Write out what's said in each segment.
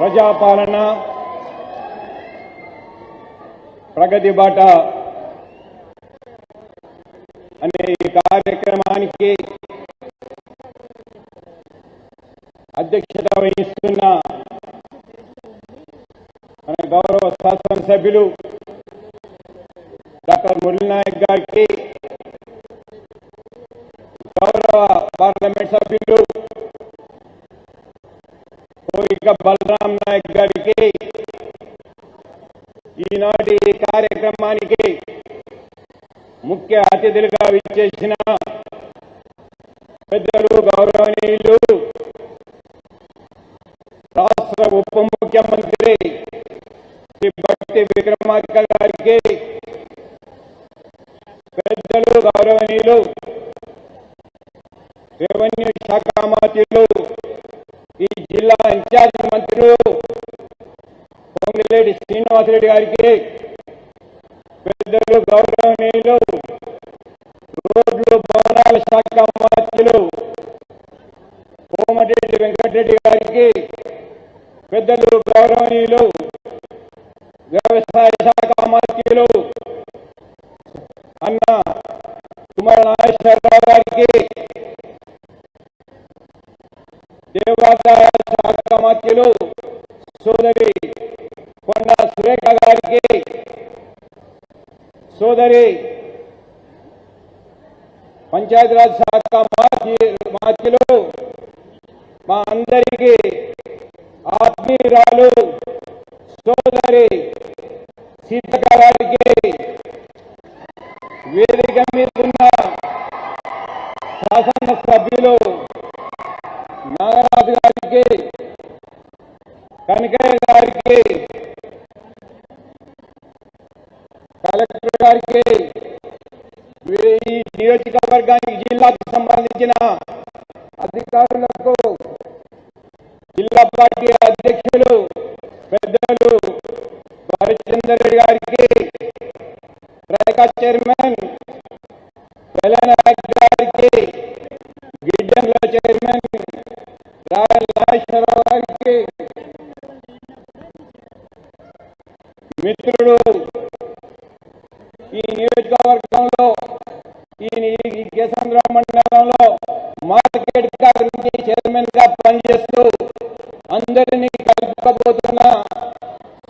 ప్రజాపాలన ప్రగతి బాట అనే ఈ కార్యక్రమానికి అధ్యక్షత వహిస్తున్న మన గౌరవ శాసనసభ్యులు డాక్టర్ మురళీ నాయక్ గారికి, గౌరవ పార్లమెంట్ సభ్యులు కోరిక బలరాం నాయక్ గారికి, ఈనాటి కార్యక్రమానికి ముఖ్య అతిథులుగా విచ్చేసిన పెద్దలు గౌరవనీయులు రాష్ట్ర ఉప ముఖ్యమంత్రి శ్రీ బట్టి విక్రమార్క గారికి, పెద్దలు గౌరవనీయులు రెవెన్యూ శాఖ మంత్రులు, ఈ జిల్లా ఇన్ఛార్జ్ మంత్రులు పొంగిరెడ్డి శ్రీనివాసరెడ్డి గారికి, పెద్దలు గౌరవనీయులు రోడ్లు భవనాల శాఖ మంత్రులు కోమటిరెడ్డి వెంకటరెడ్డి గారికి, పెద్దలు గౌరవనీయులు వ్యవసాయ శాఖ మంత్రులు అన్న తుమ్మల నాగేశ్వరరావు గారికి, దేవాదాయ శాఖ మంత్రులు సోదరి కొండా సురేఖ గారికి, సోదరి పంచాయతీరాజ్ శాఖ మంత్రులు మా అందరికీ ఆత్మీయురాలు సోదరి సీతక్క గారికి, వేదిక మీద ఉన్న శాసనసభ్యులు నాగరాజు గారికి, కనకయ్య గారికి, కలెక్టర్ గారికి, ఈ నియోజకవర్గానికి జిల్లాకు సంబంధించిన అధికారులకు, జిల్లా పార్టీ అధ్యక్షులు పెద్దలు హరిచందర్ రెడ్డి గారికి, రేఖా చైర్మన్ వెలనాయక్ గారికి, గిడ్డంల చైర్మన్ రాయల్ నాగేశ్వరరావు గారికి, మిత్రుడు ఈ నియోజకవర్గంలో ఈ కేసంద్ర మండలంలో మార్కెట్ కమిటీ చైర్మన్ గా పనిచేస్తూ అందరినీ కలుపుకోబోతున్న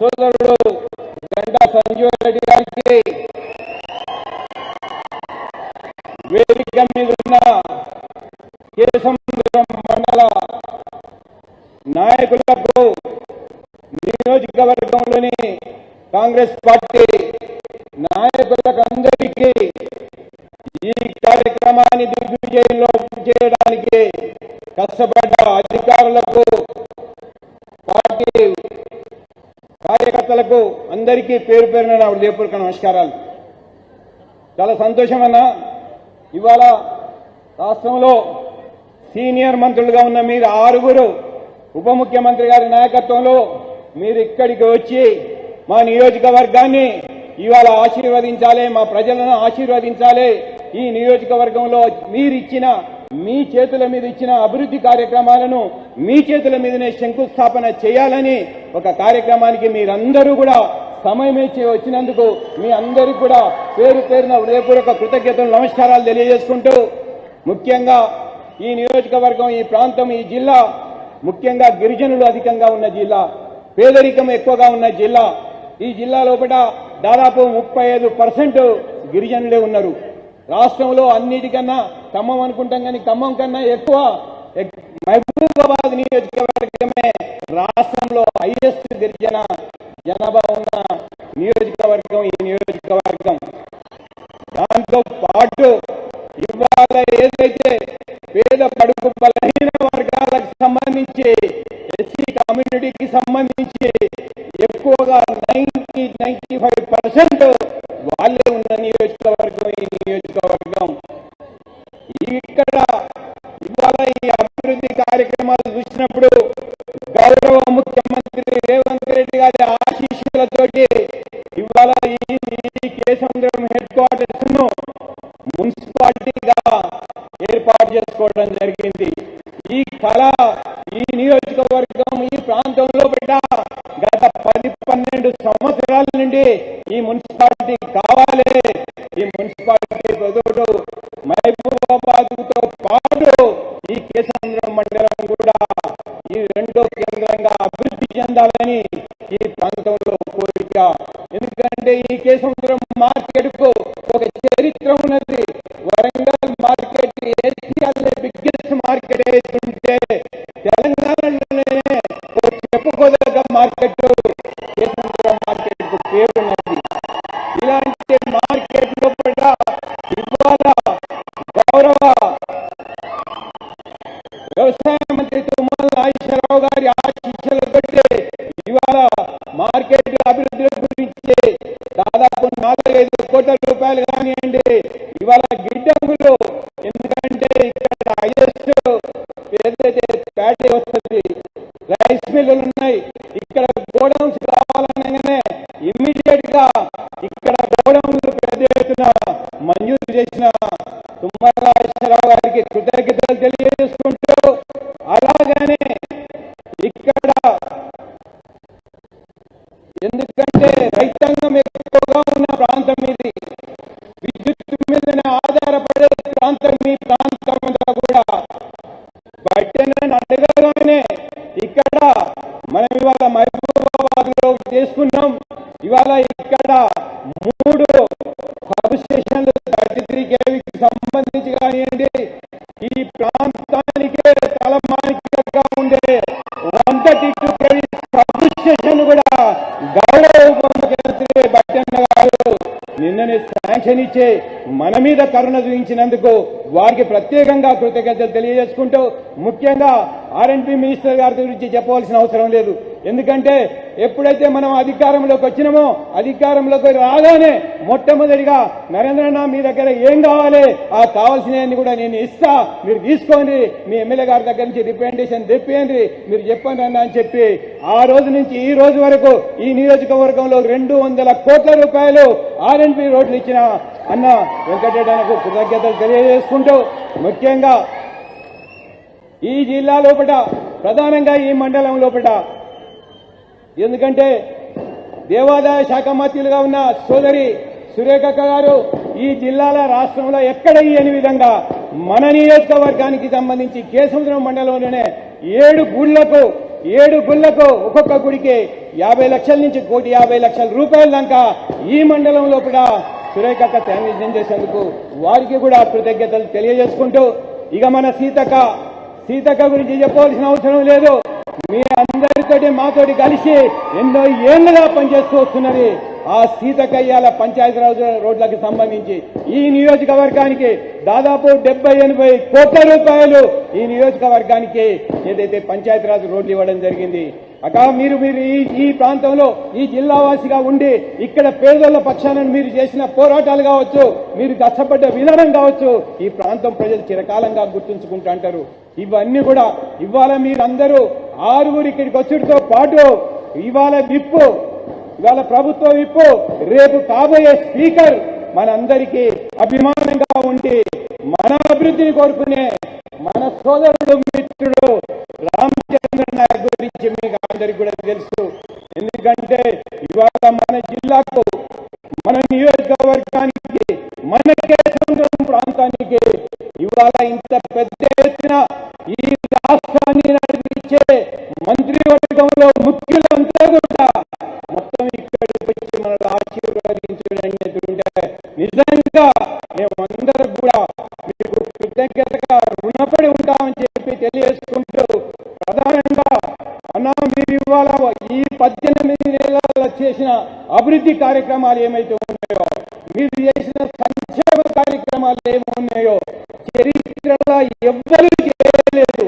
సోదరుడు గంటా సంజీవ రెడ్డి గారికి, వేదిక మీద ఉన్న కేసముద్రం మండల నాయకులకు, నియోజకవర్గంలోని కాంగ్రెస్ పార్టీ నాయకులకు అందరికీ ఈ కార్యక్రమాన్ని దిగ్విజయంలో చేయడానికి కష్టపడ్డ అధికారులకు, పార్టీ కార్యకర్తలకు అందరికీ పేరు పేరున నా హృదయపూర్వక నమస్కారాలు. చాలా సంతోషం అన్న, ఇవాళ రాష్ట్రంలో సీనియర్ మంత్రులుగా ఉన్న మీరు 6 ఉప ముఖ్యమంత్రి గారి నాయకత్వంలో మీరు ఇక్కడికి వచ్చి మా నియోజకవర్గాన్ని ఇవాళ ఆశీర్వదించాలి, మా ప్రజలను ఆశీర్వదించాలి. ఈ నియోజకవర్గంలో మీరిచ్చిన, మీ చేతుల మీద ఇచ్చిన అభివృద్ధి కార్యక్రమాలను మీ చేతుల మీదనే శంకుస్థాపన చేయాలని ఒక కార్యక్రమానికి మీరందరూ కూడా సమయం ఇచ్చి వచ్చినందుకు మీ అందరికీ కూడా పేరు పేరున హృదయపూర్వక కృతజ్ఞతలు, నమస్కారాలు తెలియజేసుకుంటూ, ముఖ్యంగా ఈ నియోజకవర్గం, ఈ ప్రాంతం, ఈ జిల్లా ముఖ్యంగా గిరిజనులు అధికంగా ఉన్న జిల్లా, పేదరికం ఎక్కువగా ఉన్న జిల్లా. ఈ జిల్లా లోపల దాదాపు 35% గిరిజనులే ఉన్నారు. రాష్ట్రంలో అన్నిటికన్నా ఖమ్మం అనుకుంటాం కానీ ఖమ్మం కన్నా ఎక్కువ మహబూబాబాద్ నియోజకవర్గమే రాష్ట్రంలో హైయెస్ట్ గిరిజన జనాభా ఉన్న నియోజకవర్గం ఈ నియోజకవర్గం. దాంతో పాటు ఇవాళ ఏదైతే పేద బడుగు బలహీన వర్గాలకు సంబంధించి, ఎస్సీ కమ్యూనిటీకి సంబంధించి ఎక్కువగా 95% వాళ్ళే ఉన్న నియోజకవర్గం ఈ నియోజకవర్గం. ఇక్కడ ఇవాళ ఈ అభివృద్ధి కార్యక్రమాలు చూసినప్పుడు గౌరవ ముఖ్యమంత్రి రేవంత్ రెడ్డి గారి ఆశీస్సులతోటి ఇవాళ ఈ కేసముద్రం హెడ్ క్వార్టర్స్ ను మున్సిపాలిటీగా ఏర్పాటు చేసుకోవడం జరిగింది. ఈ కళ ఈ నియోజకవర్గం, ఈ ప్రాంతంలో బిడ్డ కానివ్వండి, ఈ మున్సిపాలిటీ కావాలి. ఈ మున్సిపాలిటీ ప్రజలు మహబూబాబాద్తో పాటు ఈ కేశవంతపురం మండలం కూడా ఈ రెండో కేంద్రంగా అభివృద్ధి చెందాలని ఈ ప్రాంతంలో కోరిక. ఎందుకంటే ఈ కేశవంతపురం మార్కెట్ కు ఒక చరిత్ర ఉన్నది. వరంగల్ మార్కెట్ ఏషియాలో బిగ్గెస్ట్ మార్కెట్ ఏదైతుంటే తెలంగాణలోనే చెప్పుకోదగ్గ మార్కెట్ కేశవంతపురం మార్కెట్ కు పేరున్నది. ఇలాంటి మార్కెట్ లో కూడా ఇవాళ గౌరవ వ్యవసాయ మంత్రి తుమ్మల నాగేశ్వరరావు గారి ఆశీస్సులు పెట్టి ఇవాళ మార్కెట్ అభివృద్ధి గురించి దాదాపు 4-5 కోట్ల రూపాయలు కానివ్వండి ఇవాళ గిడ్డంగులు. ఎందుకంటే ఇక్కడ హైయెస్ట్ ఏదైతే ప్యాటీ వస్తుంది, రైస్ మిల్లులు ఉన్నాయి. ఇక్కడ గోడౌన్స్ కావాలనగానే ఇమ్మీడియట్ గా ఇక్కడ గోడౌన్లు పెద్ద ఎత్తున మంజూరు చేసిన తుమ్మల నాగేశ్వరరావు గారికి కృతజ్ఞతలు తెలియజేసుకుంటూ, అలాగనే ఇక్కడ ఎందుకంటే రైతాంగం ఎక్కువగా ఉన్న ప్రాంతం ఇది, విద్యుత్ మీదనే ఆధారపడే ప్రాంతం ఈ ప్రాంతం అంతా కూడా. బట్టెనని అడగగానే ఇక్కడ మనం ఇవాళ మహబూబాబాద్ లో చేసుకున్నాం. ఇవాళ ఇక్కడ 3 సబ్ స్టేషన్లు 33 kVకి సంబంధించి కానివ్వండి, ఈ ప్రాంతానికే తలమానికగా ఉండే 132 kV సబ్ స్టేషన్ కూడా గౌరవ ఉప ముఖ్యమంత్రి బట్టన్న గారు నిన్ననే శాంక్షన్ ఇచ్చే మన మీద కరుణ చూపించినందుకు వారికి ప్రత్యేకంగా కృతజ్ఞతలు తెలియజేసుకుంటూ, ముఖ్యంగా ఆర్ఎండ్బి మినిస్టర్ గారి గురించి చెప్పవలసిన అవసరం లేదు. ఎందుకంటే ఎప్పుడైతే మనం అధికారంలోకి వచ్చినామో అధికారంలోకి రాగానే మొట్టమొదటిగా నరేంద్రన్న మీ దగ్గర ఏం కావాలి, ఆ కావాల్సినవన్నీ కూడా నేను ఇస్తా, మీరు తీసుకోండి, మీ ఎమ్మెల్యే గారి దగ్గర నుంచి రిప్రజెంటేషన్ తెప్పియండి, మీరు చెప్పండి అన్న అని చెప్పి ఆ రోజు నుంచి ఈ రోజు వరకు ఈ నియోజకవర్గంలో 200 కోట్ల రూపాయలు ఆర్ఎండ్బి రోడ్లు ఇచ్చిన అన్న వెంకటరెడ్డన్నకు కృతజ్ఞతలు తెలియజేసుకుంటూ, ముఖ్యంగా ఈ జిల్లా లోపల ప్రధానంగా ఈ మండలం లోపల ఎందుకంటే దేవాదాయ శాఖ మంత్రులుగా ఉన్న సోదరి సురేఖక్క గారు ఈ జిల్లాల రాష్ట్రంలో ఎక్కడ ఇయ్యని విధంగా మన నియోజకవర్గానికి సంబంధించి కేశవంతపురం మండలంలోనే 7 గుళ్లకు ఒక్కొక్క గుడికి 50 లక్షల నుంచి 1,50,00,000 రూపాయల దాకా ఈ మండలంలో కూడా సురేఖక్క శాంక్షన్ చేసేందుకు వారికి కూడా కృతజ్ఞతలు తెలియజేసుకుంటూ, ఇక మన సీతక్క గురించి చెప్పవలసిన అవసరం లేదు. మీ అందరితోటి మాతోటి కలిసి ఎన్నో ఏళ్లుగా పనిచేస్తూ వస్తున్నది. ఆ సీతక్క ఇయ్యాల పంచాయతీరాజ్ రోడ్లకు సంబంధించి ఈ నియోజకవర్గానికి దాదాపు 70-80 కోట్ల రూపాయలు ఈ నియోజకవర్గానికి ఏదైతే పంచాయతీరాజ్ రోడ్లు ఇవ్వడం జరిగింది. మీరు ఈ ప్రాంతంలో ఈ జిల్లావాసిగా ఉండి ఇక్కడ పేదల పక్షాన మీరు చేసిన పోరాటాలు కావచ్చు, మీరు కష్టపడ్డ విధానం కావచ్చు, ఈ ప్రాంతం ప్రజలు చిరకాలంగా గుర్తుంచుకుంటూ అంటారు. ఇవన్నీ కూడా ఇవాళ మీరందరూ 6 ఇక్కడికి వచ్చుడితో పాటు ఇవాళ ప్రభుత్వ విప్పు, రేపు కాబోయే స్పీకర్ మనందరికీ అభిమానంగా ఉండి మన అభివృద్ధిని కోరుకునే మన సోదరుడు మిత్రుడు రామచంద్ర నాయక్ గురించి మీకు అందరికీ కూడా తెలుసు. ఎందుకంటే ఇవాళ మన జిల్లాకు, మన నియోజకవర్గానికి, మన కేశవంతపురం ప్రాంతానికి ఇవాళ ఇంత పెద్ద ఎత్తున ఈ రాష్ట్రాన్ని నడిపించే మంత్రివర్గంలో ముఖ్యులంతా కూడా మొత్తం ఇక్కడికి వచ్చి మనల్ని ఆశీర్వదించుంటే నిజంగా మేమందరూ కూడా మీకు కృతజ్ఞతగా రుణపడి ఉంటామని చెప్పి తెలియజేసుకుంటూ, ప్రధానంగా అన్నా మీరు ఇవాళ ఈ 18 నెలల్లో చేసిన అభివృద్ధి కార్యక్రమాలు ఏమైతే ఉన్నాయో, మీరు చేసిన సంక్షేమ కార్యక్రమాలు ఏమున్నాయో చరిత్రలో ఎవ్వరూ చేయలేదు.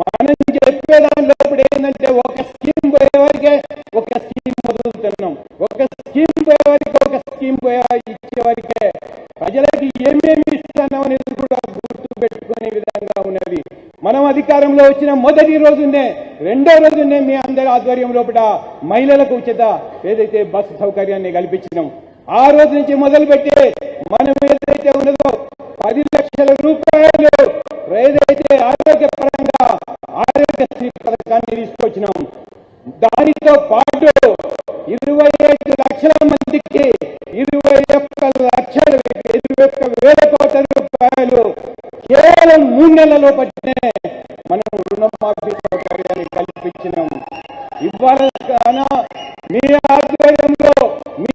మనం చెప్పేదానిలో ఇప్పుడు ఏంటంటే ఒక స్కీమ్ పోయేవారికే ఒక స్కీమ్ వదులుతున్నాం, ఒక స్కీమ్ పోయేవారికి ఒక స్కీమ్ ఇచ్చేవారికే ప్రజలకి ఏమేమి ఇస్తున్నాం అనేది కూడా గుర్తు పెట్టుకునే విధంగా ఉన్నది. మనం అధికారంలో వచ్చిన మొదటి రోజునే, 2వ రోజునే మీ అందరి ఆధ్వర్యం లోపల మహిళలకు ఉచిత ఏదైతే బస్సు సౌకర్యాన్ని కల్పించినాం. ఆ రోజు నుంచి మొదలుపెట్టి మనం ఏదైతే ఉన్నదో 10 లక్షల రూపాయలు ఏదైతే ఆరోగ్యపరంగా ఆరోగ్యశ్రీ పథకాన్ని తీసుకొచ్చినాం. దానితో పాటు 25 లక్షల 21,000 కోట్ల రూపాయలు కేవలం 3 నెలల్లో పట్టినే మనం రుణమాఫీ సౌకర్యాన్ని కల్పించినాం. ఇవాళ మీ ఆధ్వర్యంలో మీ